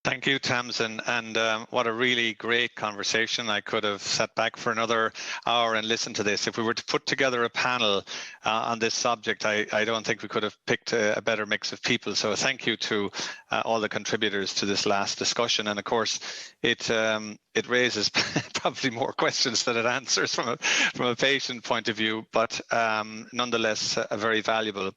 Thank you, Tamsin, and what a really great conversation. I could have sat back for another hour and listened to this. If we were to put together a panel on this subject, I don't think we could have picked a better mix of people. So thank you to all the contributors to this last discussion. And of course, it raises probably more questions than it answers from a patient point of view, but nonetheless, very valuable.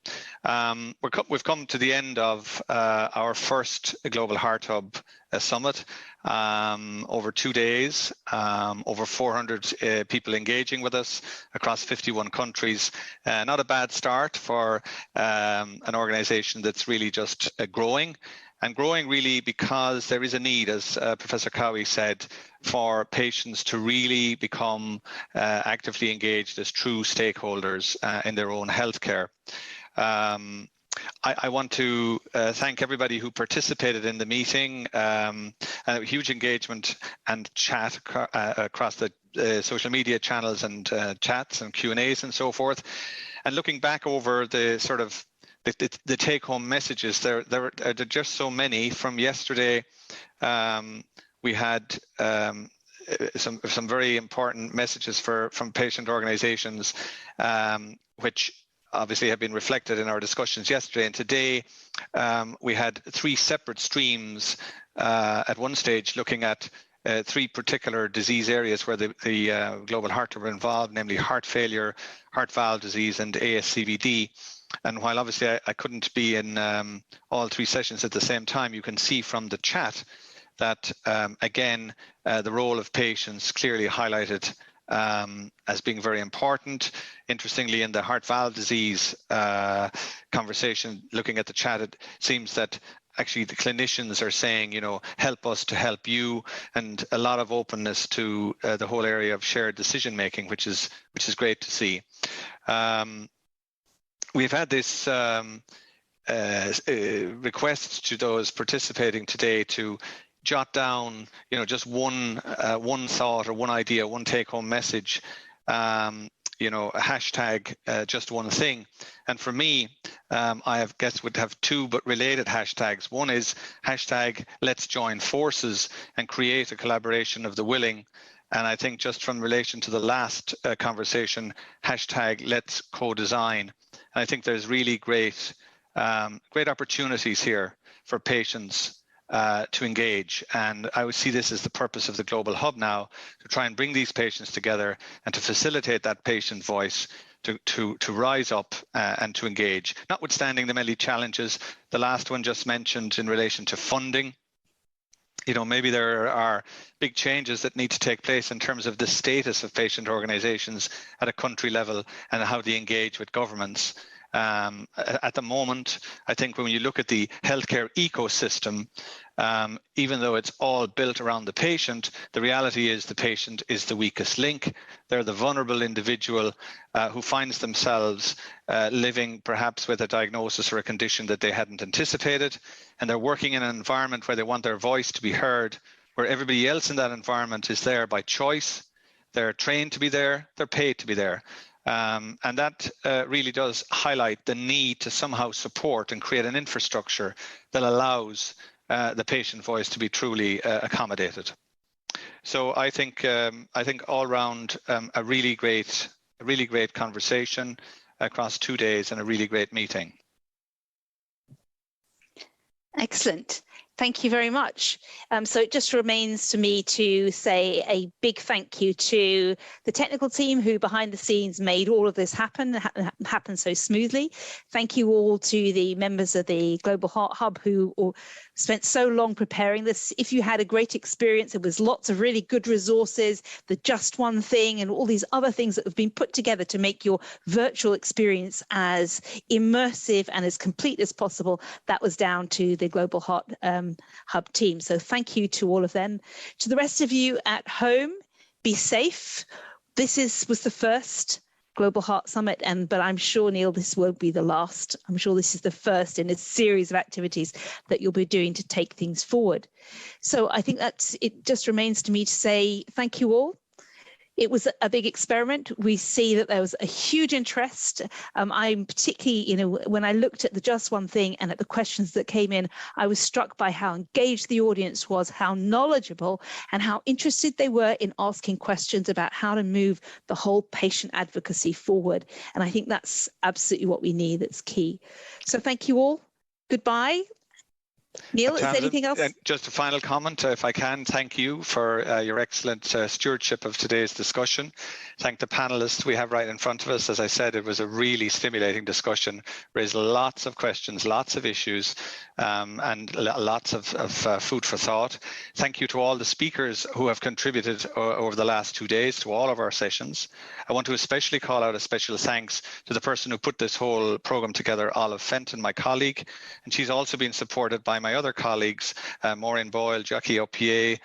We've come to the end of our first Global Heart Hub summit, over 2 days, over 400 people engaging with us across 51 countries. Not a bad start for an organization that's really just growing. And growing really because there is a need, as Professor Cowie said, for patients to really become actively engaged as true stakeholders in their own healthcare. I want to thank everybody who participated in the meeting. Huge engagement and chat across the social media channels and chats and Q&As and so forth. And looking back over the sort of the take-home messages, there are just so many. From yesterday, we had some very important messages from patient organizations, which obviously have been reflected in our discussions yesterday. And today, we had 3 separate streams at one stage looking at 3 particular disease areas where the Global Heart were involved, namely heart failure, heart valve disease, and ASCVD. And while obviously I couldn't be in all 3 sessions at the same time, you can see from the chat that, again, the role of patients clearly highlighted as being very important. Interestingly, in the heart valve disease conversation, looking at the chat, it seems that actually the clinicians are saying, you know, help us to help you, and a lot of openness to the whole area of shared decision making, which is great to see. We've had this request to those participating today to jot down, you know, just one thought or one idea, one take-home message, you know, a hashtag, just one thing. And for me, I would have 2 but related hashtags. One is hashtag let's join forces and create a collaboration of the willing. And I think just from relation to the last conversation, hashtag let's co-design. And I think there's really great opportunities here for patients to engage. And I would see this as the purpose of the Global Hub now, to try and bring these patients together and to facilitate that patient voice to rise up and to engage, notwithstanding the many challenges. The last one just mentioned in relation to funding. You know, maybe there are big changes that need to take place in terms of the status of patient organizations at a country level and how they engage with governments. At the moment, I think when you look at the healthcare ecosystem, even though it's all built around the patient, the reality is the patient is the weakest link. They're the vulnerable individual who finds themselves living perhaps with a diagnosis or a condition that they hadn't anticipated, and they're working in an environment where they want their voice to be heard, where everybody else in that environment is there by choice. They're trained to be there, they're paid to be there. And that really does highlight the need to somehow support and create an infrastructure that allows the patient voice to be truly accommodated. So I think all round a really great conversation across 2 days and a really great meeting. Excellent. Thank you very much. So it just remains to me to say a big thank you to the technical team who behind the scenes made all of this happen so smoothly. Thank you all to the members of the Global Heart Hub who spent so long preparing this. If you had a great experience, there was lots of really good resources, the Just One Thing and all these other things that have been put together to make your virtual experience as immersive and as complete as possible. That was down to the Global Heart Hub team. So thank you to all of them. To the rest of you at home, be safe. This was the first Global Heart Summit, but I'm sure, Neil, this won't be the last. I'm sure this is the first in a series of activities that you'll be doing to take things forward. So I think it just remains to me to say thank you all. It was a big experiment. We see that there was a huge interest. I'm particularly, when I looked at the Just One Thing and at the questions that came in, I was struck by how engaged the audience was, how knowledgeable, and how interested they were in asking questions about how to move the whole patient advocacy forward. And I think that's absolutely what we need. That's key. So thank you all. Goodbye. Neil, is there anything else? Just a final comment, if I can. Thank you for your excellent stewardship of today's discussion. Thank the panelists we have right in front of us. As I said, it was a really stimulating discussion, raised lots of questions, lots of issues, and lots of food for thought. Thank you to all the speakers who have contributed over the last 2 days to all of our sessions. I want to especially call out a special thanks to the person who put this whole program together, Olive Fenton, my colleague, and she's also been supported by my other colleagues, Maureen Boyle, Jackie Opier,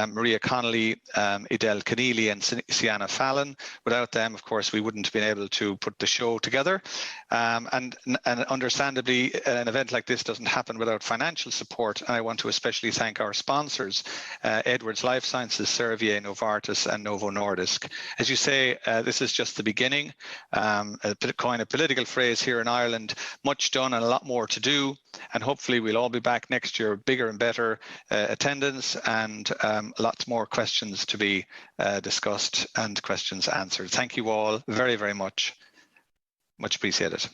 Maria Connolly, Idel Keneally, and Sienna Fallon. Without them, of course, we wouldn't have been able to put the show together. And understandably, an event like this doesn't happen without financial support. And I want to especially thank our sponsors, Edwards Life Sciences, Servier, Novartis, and Novo Nordisk. As you say, this is just the beginning. A coin a political phrase here in Ireland, much done and a lot more to do. And hopefully we'll all be back next year, bigger and better attendance, and lots more questions to be discussed and questions answered. Thank you all very, very much. Much appreciated.